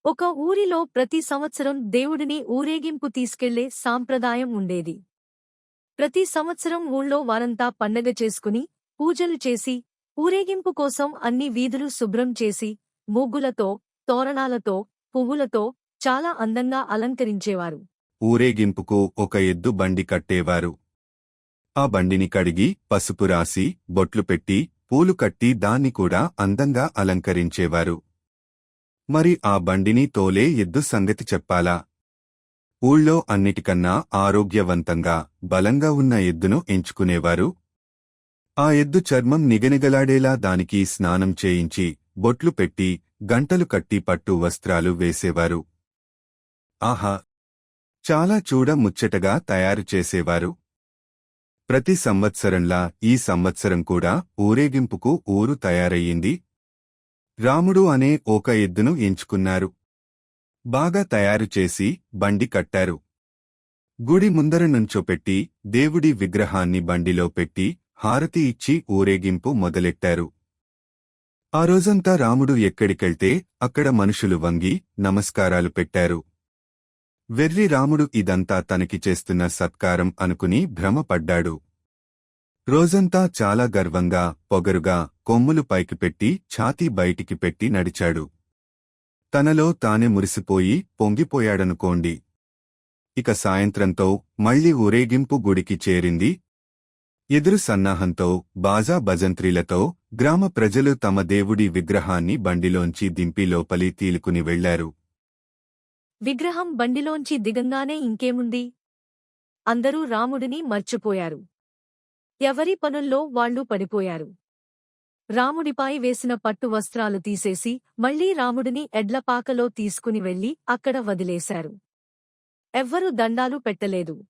ఒక ఊరిలో ప్రతి సంవత్సరం దేవుడిని ఊరేగింపు తీసుకెళ్లే సాంప్రదాయం ఉండేది. ప్రతి సంవత్సరం ఊళ్ళో వారంతా పండగ చేసుకుని, పూజలు చేసి, ఊరేగింపు కోసం అన్ని వీధులు శుభ్రం చేసి, ముగ్గులతో, తోరణాలతో, పువ్వులతో చాలా అందంగా అలంకరించేవారు. ఊరేగింపుకు ఒక ఎద్దు బండి కట్టేవారు. ఆ బండిని కడిగి, పసుపు రాసి, బొట్లు పెట్టి, పూలు కట్టి దాన్ని కూడా అందంగా అలంకరించేవారు. మరి ఆ బండిని తోలే ఎద్దు సంగతి చెప్పాలా? ఊళ్ళో అన్నిటికన్నా ఆరోగ్యవంతంగా, బలంగా ఉన్న ఎద్దును ఎంచుకునేవారు. ఆ ఎద్దు చర్మం నిగనిగలాడేలా దానికి స్నానం చేయించి, బొట్లు పెట్టి, గంటలు కట్టి పట్టు వస్త్రాలు వేసేవారు. ఆహా! చాలా చూడ ముచ్చటగా తయారు చేసేవారు. ప్రతి సంవత్సరంలా ఈ సంవత్సరం కూడా ఊరేగింపుకు ఊరు తయారయ్యింది. రాముడు అనే ఒక ఎద్దును ఎంచుకున్నారు. బాగా తయారుచేసి బండి కట్టారు. గుడి ముందర నుంచోపెట్టి దేవుడి విగ్రహాన్ని బండిలో పెట్టి హారతి ఇచ్చి ఊరేగింపు మొదలెట్టారు. ఆ రోజంతా రాముడు ఎక్కడికెళ్తే అక్కడ మనుషులు వంగి నమస్కారాలు పెట్టారు. వెర్రి రాముడు ఇదంతా తనకి చేస్తున్న సత్కారం అనుకుని భ్రమపడ్డాడు. రోజంతా చాలా గర్వంగా, పొగరుగా, కొమ్ములు పైకి పెట్టి ఛాతీ బయటికి పెట్టి నడిచాడు. తనలో తానే మురిసిపోయి పొంగిపోయాడనుకోండి. ఇక సాయంత్రంతో మళ్లీ ఊరేగింపు గుడికి చేరింది. ఎదురు సన్నాహంతో, బాజా భజంత్రీలతో గ్రామ ప్రజలు తమ దేవుడి విగ్రహాన్ని బండిలోంచి దింపి లోపలి తీలుకుని వెళ్లారు. విగ్రహం బండిలోంచి దిగంగానే ఇంకేముంది? అందరూ రాముడిని మర్చిపోయారు. ఎవరి పనుల్లో వాళ్లు పడిపోయారు. రాముడిపై వేసిన పట్టు వస్త్రాలు తీసేసి మళ్లీ రాముడిని ఎడ్లపాకలో తీసుకుని వెళ్లి అక్కడ వదిలేశారు. ఎవ్వరూ దండాలు పెట్టలేదు.